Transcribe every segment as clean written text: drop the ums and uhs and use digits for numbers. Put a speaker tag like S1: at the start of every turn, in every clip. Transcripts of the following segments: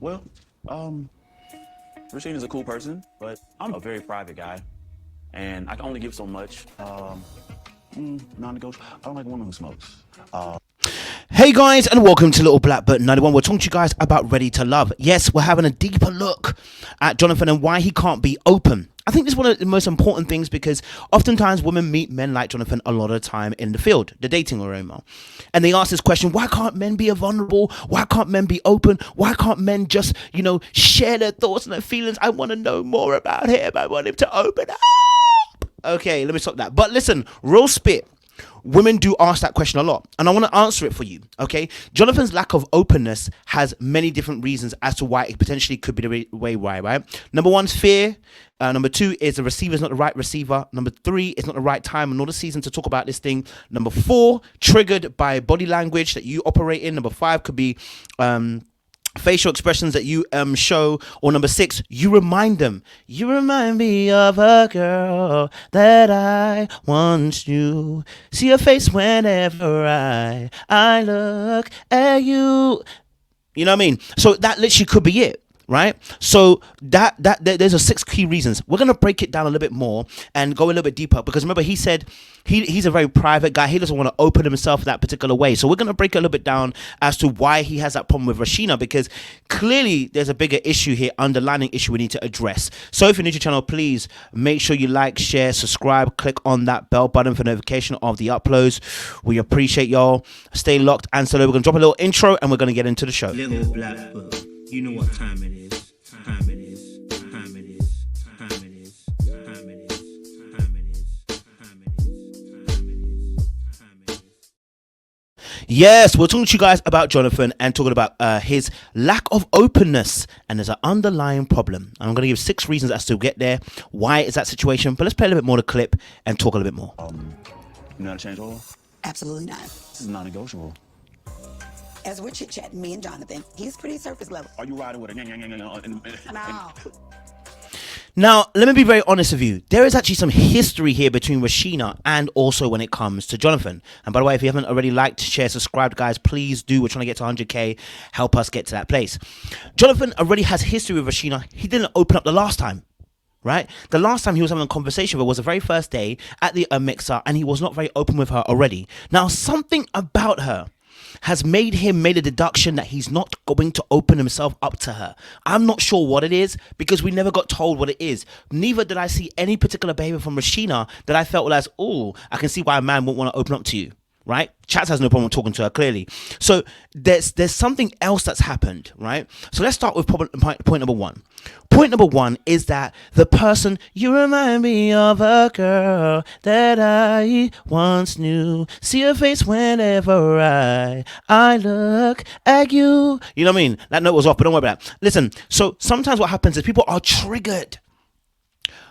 S1: Well, um, Rasheen is a cool person, but I'm a very private guy, and I can only give so much. Non-negotiable. I don't like a woman who smokes.
S2: Hey guys, and welcome to Little Black But 91. We're talking to you guys about Ready to Love. Yes, we're having a deeper look at Jonathan and why he can't be open. I think this is one of the most important things because oftentimes women meet men like Jonathan a lot of time in the field, the dating arena. And they ask this question, why can't men be vulnerable? Why can't men be open? Why can't men just, share their thoughts and their feelings? I want to know more about him. I want him to open up. Okay, let me stop that. But listen, real spit. Women do ask that question a lot, and I want to answer it for you. Okay, Jonathan's lack of openness has many different reasons as to why it potentially could be the way why. Right? Number one is fear. Number two is the receiver is not the right receiver. Number three, it's not the right time and not the season to talk about this thing. Number four, triggered by body language that you operate in. Number five could be facial expressions that you show. Or number six, you remind them. You remind me of a girl that I once knew. See her face whenever I look at you. You know what I mean? So that literally could be it. Right, so that there's a six key reasons. We're gonna break it down a little bit more and go a little bit deeper because remember he said he's a very private guy. He doesn't want to open himself that particular way. So we're gonna break it a little bit down as to why he has that problem with Rashina because clearly there's a bigger issue here, underlying issue we need to address. So if you're new to the channel, please make sure you like, share, subscribe, click on that bell button for notification of the uploads. We appreciate y'all. Stay locked and so we're gonna drop a little intro and we're gonna get into the show.
S3: Little Black Book. You know what time it is. Time it is. Time it is. Time it is. Time it is. Time it is. Time it is. Time it is. Time it is.
S2: Yes, we're talking to you guys about Jonathan and talking about his lack of openness, and there's an underlying problem. I'm going to give six reasons as to get there. Why is that situation? But let's play a little bit more of the clip and talk a little bit more.
S1: You know how to change oil?
S4: Absolutely not.
S1: This is non-negotiable.
S4: As we're chit-chatting, me and Jonathan, he's pretty surface level.
S1: Are you riding with a
S4: No.
S2: Now, let me be very honest with you. There is actually some history here between Rashina and also when it comes to Jonathan. And by the way, if you haven't already liked, share, subscribed, guys, please do. We're trying to get to 100K. Help us get to that place. Jonathan already has history with Rashina. He didn't open up the last time. Right? The last time he was having a conversation with her was the very first day at the mixer, and he was not very open with her already. Now, something about her has made a deduction that he's not going to open himself up to her. I'm not sure what it is because we never got told what it is. Neither did I see any particular behavior from Rashina that I felt as, oh, I can see why a man won't want to open up to you. Right? Chats has no problem talking to her clearly. So there's something else that's happened, right? So let's start with point number one. Point number one is that the person, you remind me of a girl that I once knew. See her face whenever I look at you. You know what I mean? That note was off, but don't worry about that. Listen, so sometimes what happens is people are triggered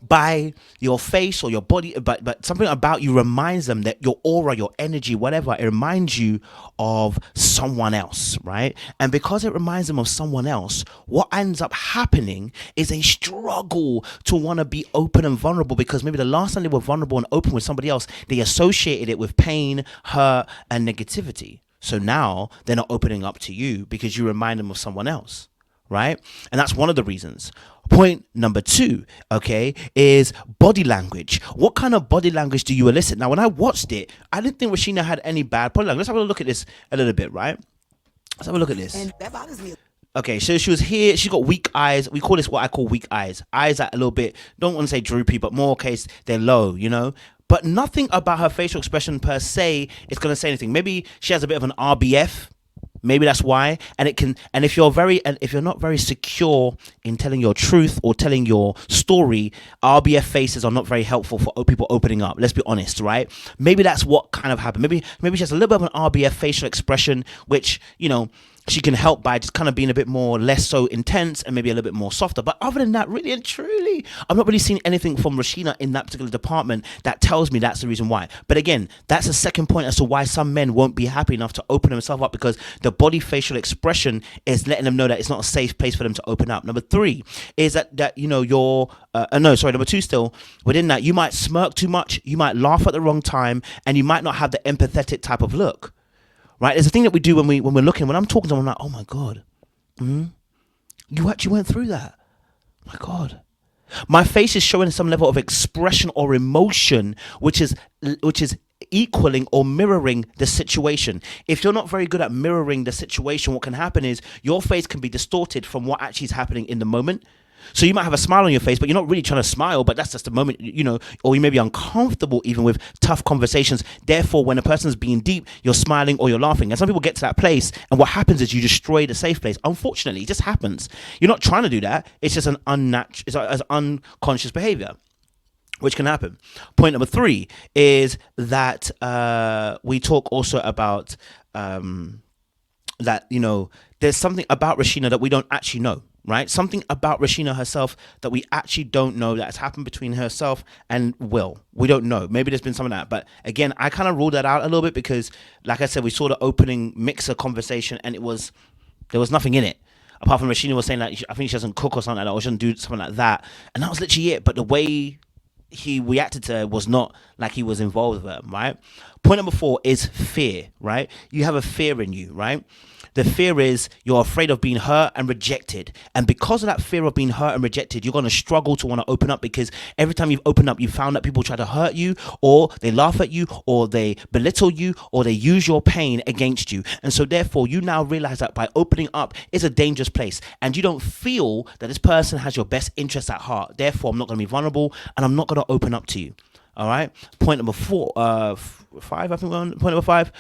S2: by your face or your body, but something about you reminds them that your aura, your energy, whatever, it reminds you of someone else, right? And because it reminds them of someone else, what ends up happening is a struggle to want to be open and vulnerable because maybe the last time they were vulnerable and open with somebody else, they associated it with pain, hurt, and negativity. So now they're not opening up to you because you remind them of someone else. Right? And that's one of the reasons. Point number two, okay, is body language. What kind of body language do you elicit? Now, when I watched it, I didn't think Rashina had any bad body language. Let's have a look at this a little bit, right? Let's have a look at this.
S4: And that bothers me.
S2: Okay, so she was here. She got weak eyes. We call this what I call weak eyes. Eyes that a little bit, don't want to say droopy, but more case they're low, you know? But nothing about her facial expression per se is going to say anything. Maybe she has a bit of an RBF. Maybe that's why. And if you're not very secure in telling your truth or telling your story, RBF faces are not very helpful for people opening up. Let's be honest, right? Maybe that's what kind of happened. Maybe she has a little bit of an RBF facial expression, which, she can help by just kind of being a bit more less so intense and maybe a little bit more softer. But other than that, really and truly, I've not really seen anything from Rashina in that particular department that tells me that's the reason why. But again, that's a second point as to why some men won't be happy enough to open themselves up, because the body facial expression is letting them know that it's not a safe place for them to open up. Number three is that number two still, within that, you might smirk too much, you might laugh at the wrong time, and you might not have the empathetic type of look. Right, there's a thing that we do when we're looking. When I'm talking to someone, I'm like, oh my god, You actually went through that. My God. My face is showing some level of expression or emotion, which is equaling or mirroring the situation. If you're not very good at mirroring the situation, what can happen is your face can be distorted from what actually is happening in the moment. So you might have a smile on your face, but you're not really trying to smile, but that's just the moment, or you may be uncomfortable even with tough conversations. Therefore, when a person's being deep, you're smiling or you're laughing. And some people get to that place, and what happens is you destroy the safe place. Unfortunately, it just happens. You're not trying to do that. It's just an unconscious behavior, which can happen. Point number 3 is that we talk also about that, there's something about Rashina that we don't actually know, right? Something about Rashina herself that we actually don't know that has happened between herself and Will. We don't know. Maybe there's been some of that. But again, I kind of ruled that out a little bit because, like I said, we saw the opening mixer conversation and there was nothing in it. Apart from Rashina was saying that I think she doesn't cook or something like that, or she doesn't do something like that. And that was literally it. But the way he reacted to her was not like he was involved with her, right? Point number 4 is fear, right? You have a fear in you, right? The fear is you're afraid of being hurt and rejected. And because of that fear of being hurt and rejected, you're going to struggle to want to open up, because every time you've opened up, you found that people try to hurt you, or they laugh at you, or they belittle you, or they use your pain against you. And so therefore, you now realize that by opening up is a dangerous place, and you don't feel that this person has your best interests at heart. Therefore, I'm not going to be vulnerable, and I'm not going to open up to you. All right. Point number 5, I think we're on point number 5.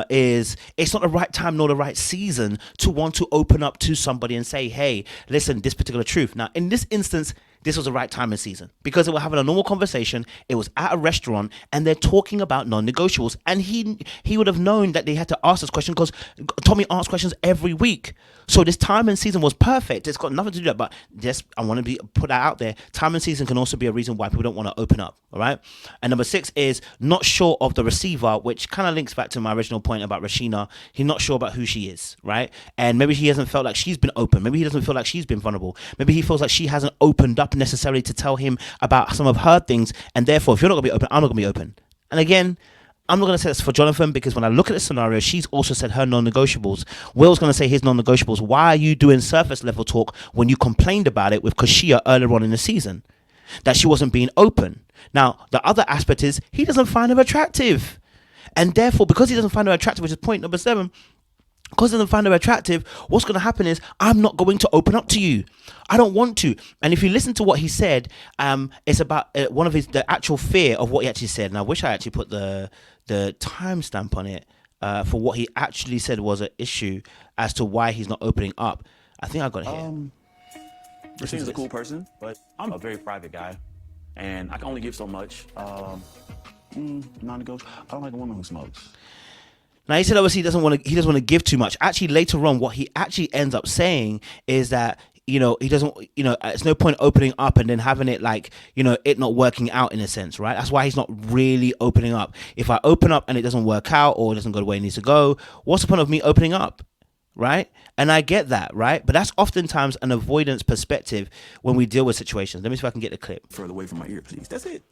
S2: Is it's not the right time nor the right season to want to open up to somebody and say, hey, listen, this particular truth. Now, in this instance, this was the right time and season because they were having a normal conversation. It was at a restaurant and they're talking about non-negotiables. And he would have known that they had to ask this question because Tommy asks questions every week. So this time and season was perfect. It's got nothing to do with that, but just I want to put that out there. Time and season can also be a reason why people don't want to open up. All right. And number 6 is not sure of the receiver, which kind of links back to my original point about Rashina. He's not sure about who she is, right? And maybe he hasn't felt like she's been open. Maybe he doesn't feel like she's been vulnerable. Maybe he feels like she hasn't opened up necessarily to tell him about some of her things. And therefore, if you're not going to be open, I'm not going to be open. And again, I'm not going to say this for Jonathan because when I look at the scenario, she's also said her non-negotiables. Will's going to say his non-negotiables. Why are you doing surface level talk when you complained about it with Kashia earlier on in the season? That she wasn't being open. Now, the other aspect is he doesn't find her attractive. And therefore, because he doesn't find her attractive, which is point number 7, because he doesn't find her attractive, what's going to happen is I'm not going to open up to you. I don't want to. And if you listen to what he said, it's about one of the actual fear of what he actually said. And I wish I actually put the timestamp on it for what he actually said was an issue as to why he's not opening up. I think I got it here.
S1: Rashina's a cool person, but I'm a very private guy, and I can only give so much. Non-negotiable. I don't like a woman who smokes.
S2: Now he said obviously he doesn't want to give too much. Actually, later on, what he actually ends up saying is that he doesn't, it's no point opening up and then having it like, it not working out in a sense, right? That's why he's not really opening up. If I open up and it doesn't work out or it doesn't go the way it needs to go, what's the point of me opening up? Right? And I get that, right? But that's oftentimes an avoidance perspective when we deal with situations. Let me see if I can get the clip.
S1: Further away from my ear, please. That's it.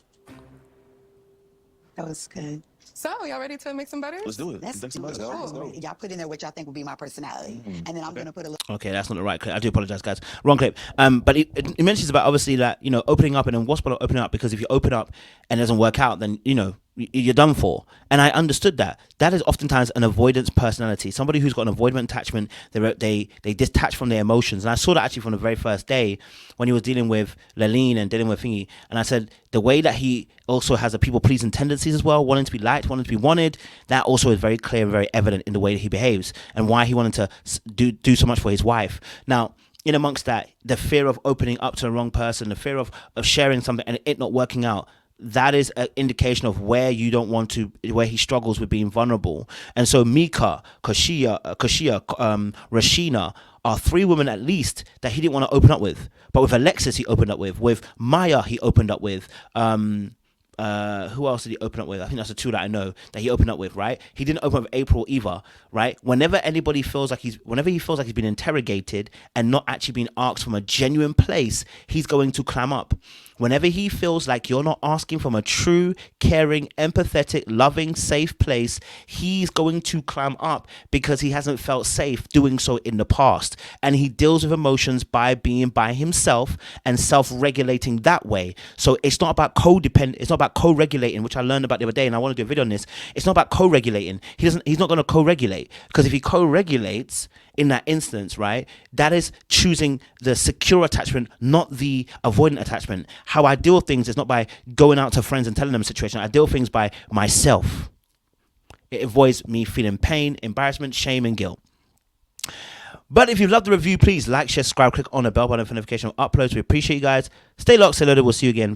S4: That was good.
S5: So, y'all ready to make some butter?
S1: Let's do it.
S4: Let's do it. Y'all put in there what y'all think would be my personality. And then I'm going to put a little.
S2: Okay, that's not the right clip. I do apologize, guys. Wrong clip. But it mentions about obviously that, opening up and then what's about opening up, because if you open up and it doesn't work out, then, you're done for. And I understood that. That is oftentimes an avoidance personality. Somebody who's got an avoidant attachment, they detach from their emotions. And I saw that actually from the very first day when he was dealing with Laline and dealing with Thingy. And I said the way that he also has a people-pleasing tendencies as well, wanting to be liked, wanting to be wanted, that also is very clear and very evident in the way that he behaves and why he wanted to do so much for his wife. Now, in amongst that, the fear of opening up to the wrong person, the fear of sharing something and it not working out, that is an indication of where you don't want to, where he struggles with being vulnerable. And so Mika, Kashia, Rashina are 3 women at least that he didn't want to open up with. But with Alexis, he opened up with Maya, he opened up with, who else did he open up with? I think that's the two that I know that he opened up with, right? He didn't open up with April either, right? Whenever he feels like he's been interrogated and not actually being asked from a genuine place, he's going to clam up. Whenever he feels like you're not asking from a true, caring, empathetic, loving, safe place, he's going to clam up because he hasn't felt safe doing so in the past. And he deals with emotions by being by himself and self-regulating that way. So it's not about it's not about co-regulating, which I learned about the other day, and I want to do a video on this. It's not about co-regulating. He's not going to co-regulate, because if he co-regulates in that instance, right, that is choosing the secure attachment, not the avoidant attachment. How I deal with things is not by going out to friends and telling them a situation. I deal with things by myself. It avoids me feeling pain, embarrassment, shame, and guilt. But if you love the review, please like, share, subscribe, click on the bell button for notification of uploads. We appreciate you guys. Stay locked, stay loaded. We'll see you again.